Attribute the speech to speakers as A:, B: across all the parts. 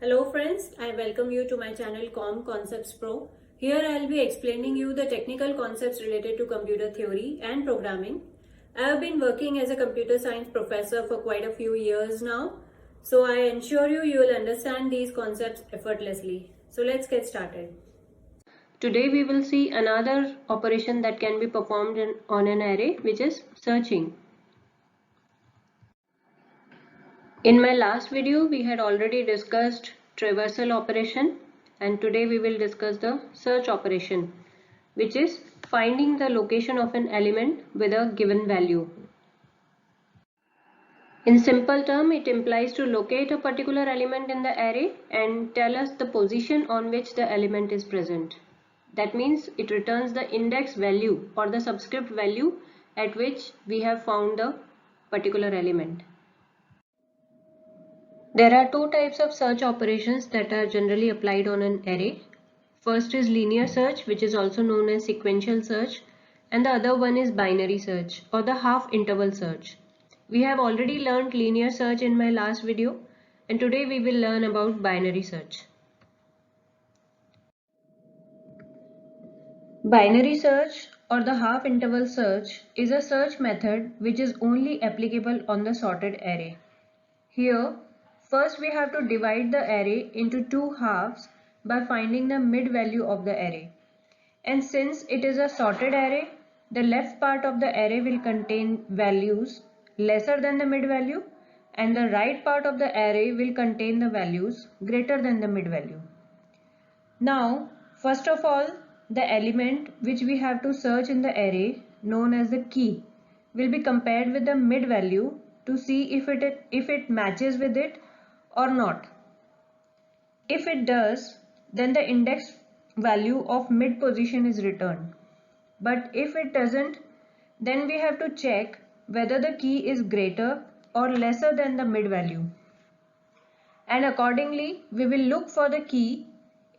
A: Hello friends, I welcome you to my channel Com Concepts Pro. Here I will be explaining you the technical concepts related to computer theory and programming. I have been working as a computer science professor for quite a few years now, so I ensure you will understand these concepts effortlessly. So let's get started. Today we will see another operation that can be performed on an array, which is searching. In my last video, we had already discussed traversal operation, and today we will discuss the search operation, which is finding the location of an element with a given value. In simple term, it implies to locate a particular element in the array and tell us the position on which the element is present. That means it returns the index value or the subscript value at which we have found the particular element. There are two types of search operations that are generally applied on an array. First is linear search, which is also known as sequential search, and the other one is binary search or the half interval search. We have already learned linear search in my last video, and today we will learn about binary search. Binary search or the half interval search is a search method which is only applicable on the sorted array. Here, first we have to divide the array into two halves by finding the mid value of the array. And since it is a sorted array, the left part of the array will contain values lesser than the mid value, and the right part of the array will contain the values greater than the mid value. Now, first of all, the element which we have to search in the array, known as the key, will be compared with the mid value to see if it matches with it or not. If it does, then the index value of mid position is returned. But if it doesn't, then we have to check whether the key is greater or lesser than the mid value. And accordingly, we will look for the key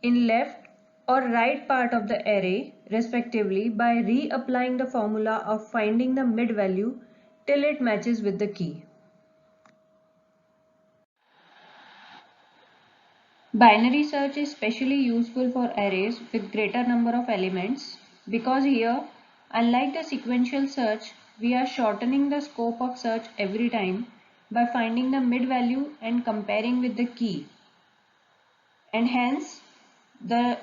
A: in left or right part of the array respectively by reapplying the formula of finding the mid value till it matches with the key. Binary search is specially useful for arrays with greater number of elements because here, unlike the sequential search, we are shortening the scope of search every time by finding the mid value and comparing with the key, and hence the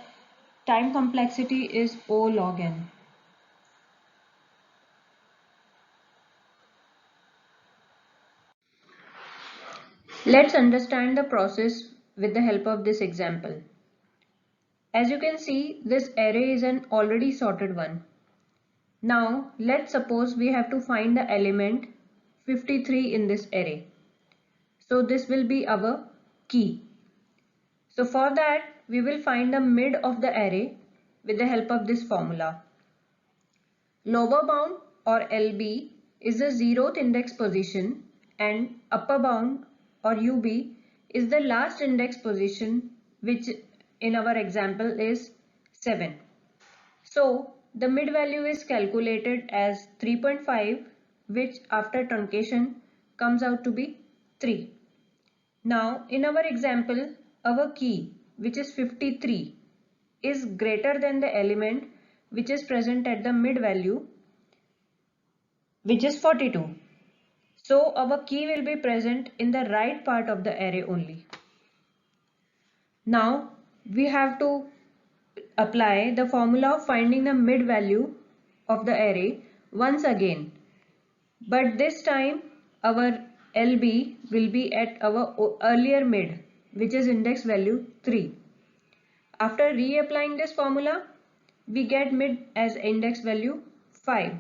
A: time complexity is O log n. Let's understand the process with the help of this example. As you can see, this array is an already sorted one. Now, let's suppose we have to find the element 53 in this array. So this will be our key. So for that, we will find the mid of the array with the help of this formula. Lower bound or LB is the 0th index position and upper bound or UB is the last index position, which in our example is 7. So the mid value is calculated as 3.5, which after truncation comes out to be 3. Now in our example, our key, which is 53, is greater than the element which is present at the mid value, which is 42. So our key will be present in the right part of the array only. Now we have to apply the formula of finding the mid value of the array once again, but this time our LB will be at our earlier mid, which is index value 3. After reapplying this formula, we get mid as index value 5,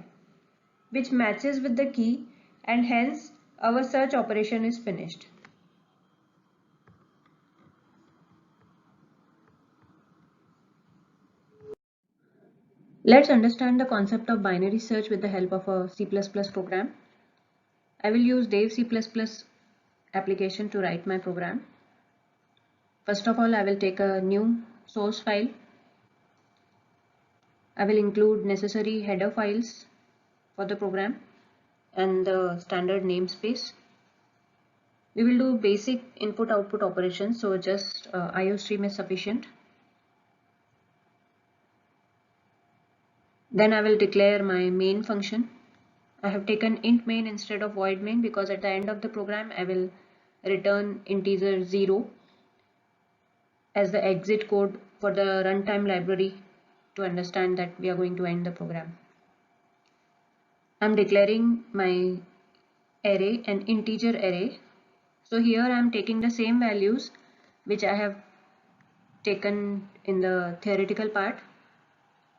A: which matches with the key, and hence our search operation is finished. Let's understand the concept of binary search with the help of a C++ program. I will use Dave C++ application to write my program. First of all, I will take a new source file. I will include necessary header files for the program and the standard namespace. We will do basic input output operations, so just IOStream is sufficient. Then I will declare my main function. I have taken int main instead of void main because at the end of the program I will return integer 0 as the exit code for the runtime library to understand that we are going to end the program. I'm declaring my array an integer array. So here I am taking the same values which I have taken in the theoretical part,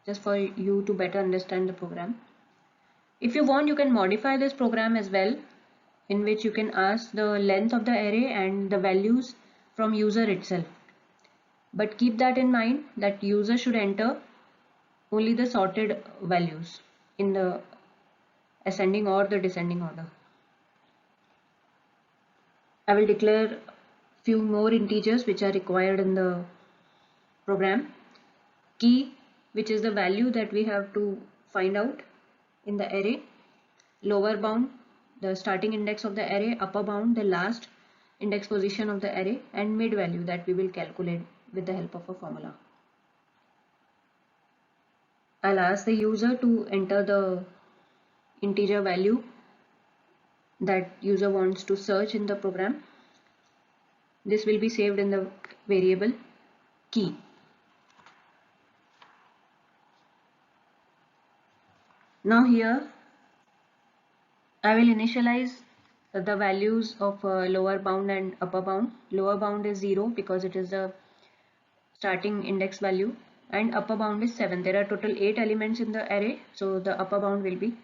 A: just for you to better understand the program. If you want, you can modify this program as well, in which you can ask the length of the array and the values from user itself. But keep that in mind that user should enter only the sorted values in the ascending or the descending order. I will declare few more integers which are required in the program. Key, which is the value that we have to find out in the array. Lower bound, the starting index of the array. Upper bound, the last index position of the array. And mid value that we will calculate with the help of a formula. I'll ask the user to enter the integer value that user wants to search in the program. This will be saved in the variable key. Now here I will initialize the values of lower bound and upper bound. Lower bound is 0 because it is the starting index value, and upper bound is 7. There are total 8 elements in the array, so the upper bound will be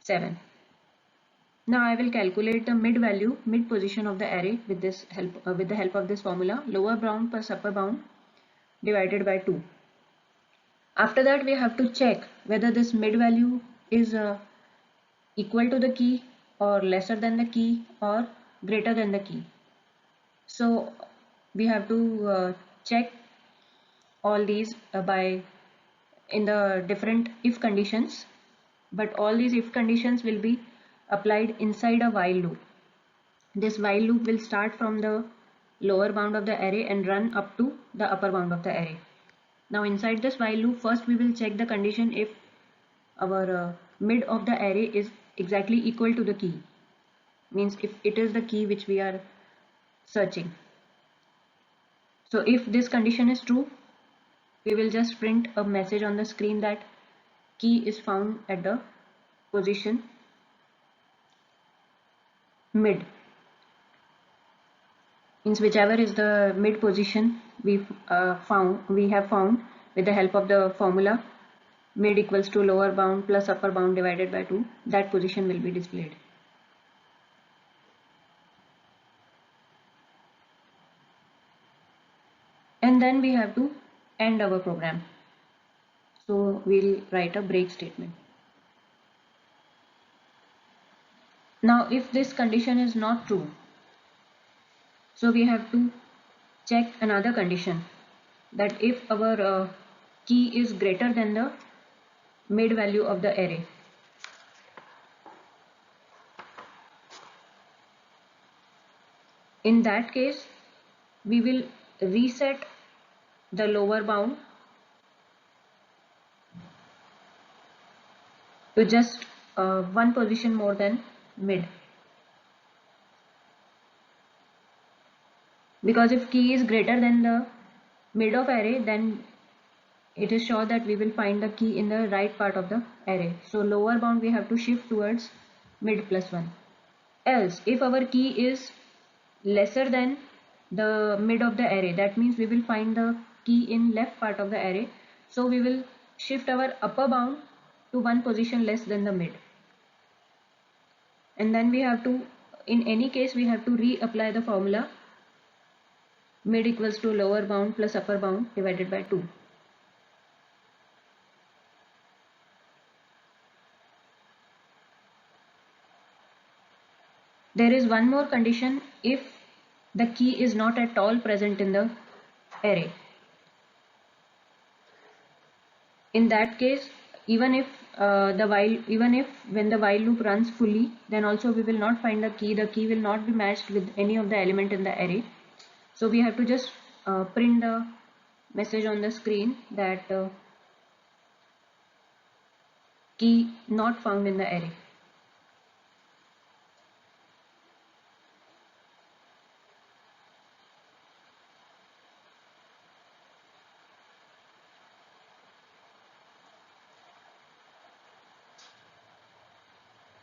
A: 7. Now I will calculate the mid value, mid position of the array with the help of this formula: lower bound plus upper bound divided by 2. After that we have to check whether this mid value is equal to the key or lesser than the key or greater than the key. So we have to check all these by in the different if conditions, but all these if conditions will be applied inside a while loop. This while loop will start from the lower bound of the array and run up to the upper bound of the array. Now inside this while loop, first we will check the condition if our mid of the array is exactly equal to the key, means if it is the key which we are searching. So if this condition is true, we will just print a message on the screen that key is found at the position mid, means whichever is the mid position we have found with the help of the formula mid equals to lower bound plus upper bound divided by 2, that position will be displayed. And then we have to end our program. So we'll write a break statement. Now if this condition is not true, so we have to check another condition, that if our key is greater than the mid value of the array. In that case, we will reset the lower bound to just one position more than mid. Because if key is greater than the mid of array, then it is sure that we will find the key in the right part of the array. So lower bound we have to shift towards mid plus 1. Else, if our key is lesser than the mid of the array, that means we will find the key in left part of the array. So we will shift our upper bound to one position less than the mid. And then we have to, in any case, we have to reapply the formula mid equals to lower bound plus upper bound divided by 2. There is one more condition if the key is not at all present in the array. In that case, even if when the while loop runs fully, then also we will not find the key will not be matched with any of the element in the array. So we have to just print the message on the screen that key not found in the array.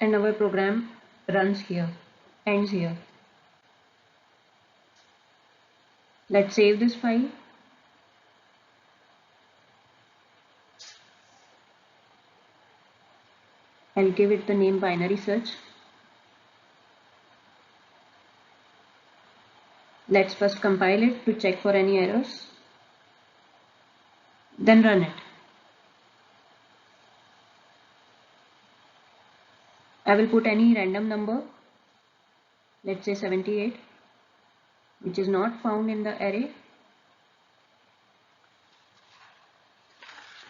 A: And our program ends here. Let's save this file. I'll give it the name binary search. Let's first compile it to check for any errors. Then run it. I will put any random number, let's say 78, which is not found in the array.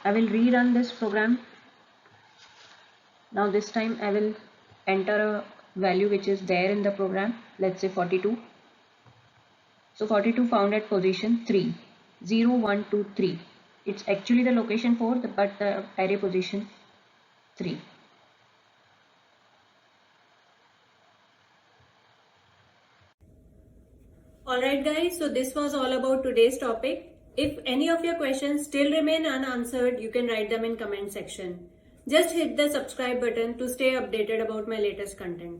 A: I will rerun this program. Now this time I will enter a value which is there in the program, let's say 42. So 42 found at position 3, 0, 1, 2, 3. It's actually the location 4, but the array position 3.
B: Alright guys, so this was all about today's topic. If any of your questions still remain unanswered, you can write them in comment section. Just hit the subscribe button to stay updated about my latest content.